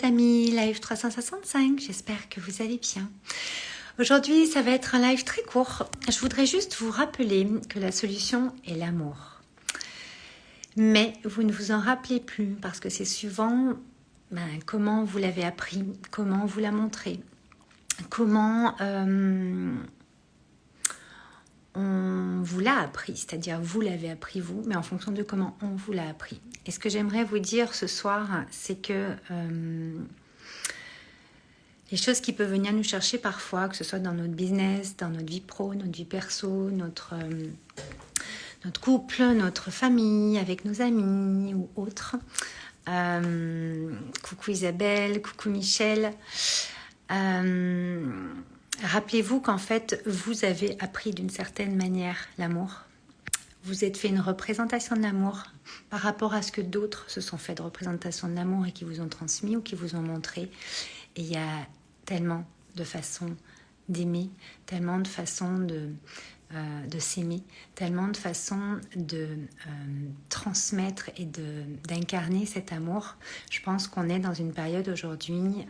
Amis, live 365, j'espère que vous allez bien. Aujourd'hui, ça va être un live très court. Je voudrais juste vous rappeler que la solution est l'amour. Mais vous ne vous en rappelez plus parce que c'est souvent comment vous l'avez appris, comment on vous l'a montré, comment on vous l'a appris, c'est-à-dire vous l'avez appris vous, mais en fonction de comment on vous l'a appris. Et ce que j'aimerais vous dire ce soir, c'est que les choses qui peuvent venir nous chercher parfois, que ce soit dans notre business, dans notre vie pro, notre vie perso, notre couple, notre famille, avec nos amis ou autres. Coucou Isabelle, coucou Michel. Rappelez-vous qu'en fait, vous avez appris d'une certaine manière l'amour. Vous êtes fait une représentation de l'amour par rapport à ce que d'autres se sont fait de représentation de l'amour et qui vous ont transmis ou qui vous ont montré. Et il y a tellement de façons d'aimer, tellement de façons de s'aimer, tellement de façons de transmettre et d'incarner cet amour. Je pense qu'on est dans une période aujourd'hui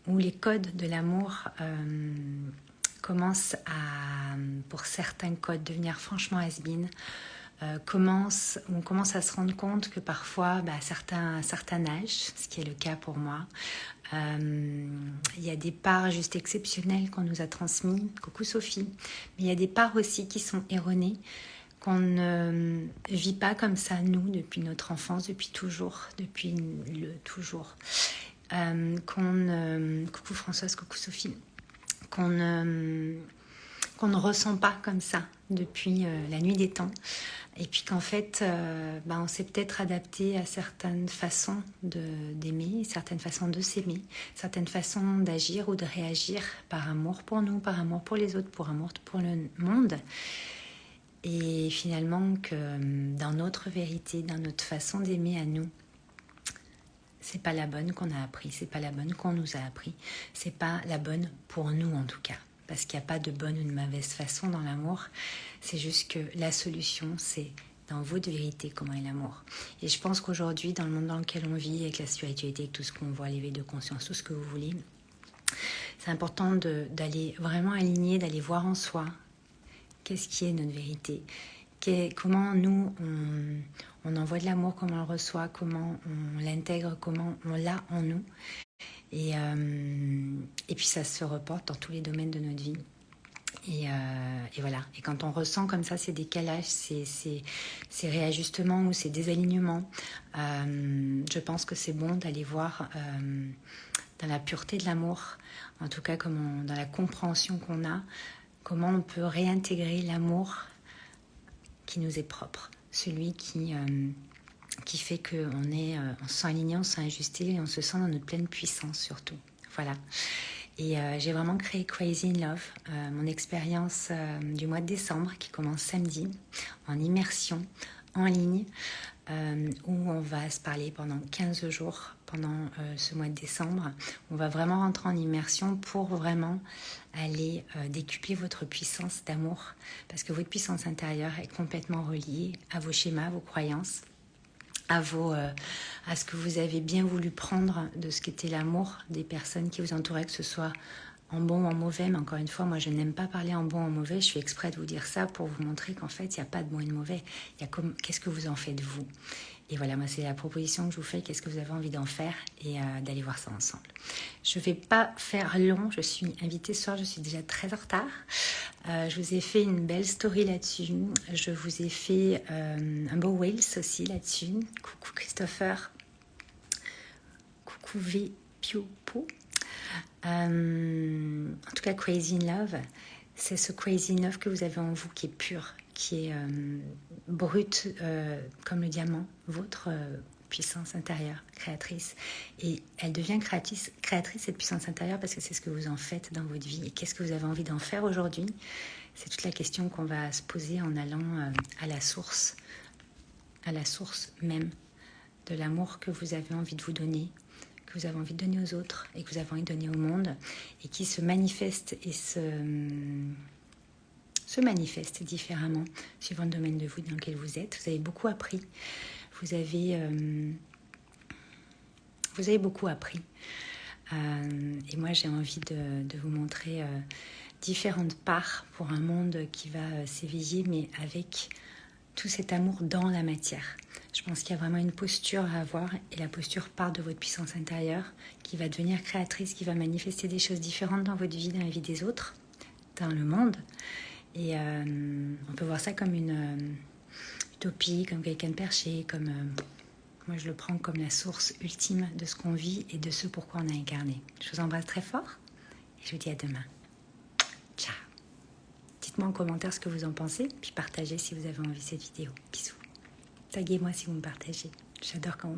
où les codes de l'amour commencent à, pour certains codes, devenir franchement has-been. On commence à se rendre compte que parfois, à un certain âge, ce qui est le cas pour moi, il y a des parts juste exceptionnelles qu'on nous a transmises. Coucou Sophie. Mais il y a des parts aussi qui sont erronées, qu'on ne vit pas comme ça, nous, depuis notre enfance, depuis toujours. Coucou Françoise, coucou Sophie. Qu'on ne ressent pas comme ça depuis la nuit des temps. Et puis qu'en fait, on s'est peut-être adapté à certaines façons d'aimer, certaines façons de s'aimer, certaines façons d'agir ou de réagir par amour pour nous, par amour pour les autres, pour amour pour le monde. Et finalement, que dans notre vérité, dans notre façon d'aimer à nous, c'est pas la bonne qu'on a appris, c'est pas la bonne qu'on nous a appris, c'est pas la bonne pour nous en tout cas. Parce qu'il n'y a pas de bonne ou de mauvaise façon dans l'amour. C'est juste que la solution, c'est dans votre vérité comment est l'amour. Et je pense qu'aujourd'hui, dans le monde dans lequel on vit, avec la spiritualité, avec tout ce qu'on voit, l'éveil de conscience, tout ce que vous voulez, c'est important d'aller vraiment aligner, d'aller voir en soi qu'est-ce qui est notre vérité. Comment nous, on envoie de l'amour, comment on le reçoit, comment on l'intègre, comment on l'a en nous. Et puis ça se reporte dans tous les domaines de notre vie. Et voilà. Et quand on ressent comme ça ces décalages, ces réajustements ou ces désalignements, je pense que c'est bon d'aller voir dans la pureté de l'amour, en tout cas dans la compréhension qu'on a, comment on peut réintégrer l'amour qui nous est propre, celui qui fait qu'on on se sent aligné, on se sent ajusté et on se sent dans notre pleine puissance surtout. Voilà. Et j'ai vraiment créé Crazy in Love, mon expérience du mois de décembre qui commence samedi en immersion en ligne où on va se parler pendant 15 jours pendant ce mois de décembre. On va vraiment rentrer en immersion pour vraiment aller décupler votre puissance d'amour parce que votre puissance intérieure est complètement reliée à vos schémas, vos croyances, à ce que vous avez bien voulu prendre de ce qu'était l'amour des personnes qui vous entouraient, que ce soit en bon ou en mauvais. Mais encore une fois, moi je n'aime pas parler en bon ou en mauvais. Je fais exprès de vous dire ça pour vous montrer qu'en fait il n'y a pas de bon et de mauvais. Il y a qu'est-ce que vous en faites vous. Et voilà, moi c'est la proposition que je vous fais, qu'est-ce que vous avez envie d'en faire et d'aller voir ça ensemble. Je ne vais pas faire long, je suis invitée ce soir, je suis déjà très en retard. Je vous ai fait une belle story là-dessus, je vous ai fait un beau Wales aussi là-dessus. Coucou Christopher, coucou V Piopo. En tout cas, Crazy in Love, c'est ce Crazy in Love que vous avez en vous qui est pur, qui est brut comme le diamant, votre puissance intérieure, créatrice. Et elle devient créatrice, cette puissance intérieure, parce que c'est ce que vous en faites dans votre vie. Et qu'est-ce que vous avez envie d'en faire aujourd'hui? C'est toute la question qu'on va se poser en allant à la source même de l'amour que vous avez envie de vous donner, que vous avez envie de donner aux autres et que vous avez envie de donner au monde, et qui se manifeste et se manifeste différemment suivant le domaine de vous dans lequel vous êtes. Vous avez beaucoup appris. Vous avez vous avez beaucoup appris. Et moi, j'ai envie de vous montrer différentes parts pour un monde qui va s'éveiller, mais avec tout cet amour dans la matière. Je pense qu'il y a vraiment une posture à avoir, et la posture part de votre puissance intérieure qui va devenir créatrice, qui va manifester des choses différentes dans votre vie, dans la vie des autres, dans le monde. Et on peut voir ça comme une utopie, comme quelqu'un de perché, comme... moi, je le prends comme la source ultime de ce qu'on vit et de ce pourquoi on a incarné. Je vous embrasse très fort et je vous dis à demain. Ciao. Dites-moi en commentaire ce que vous en pensez, puis partagez si vous avez envie de cette vidéo. Bisous. Taguez-moi si vous me partagez. J'adore quand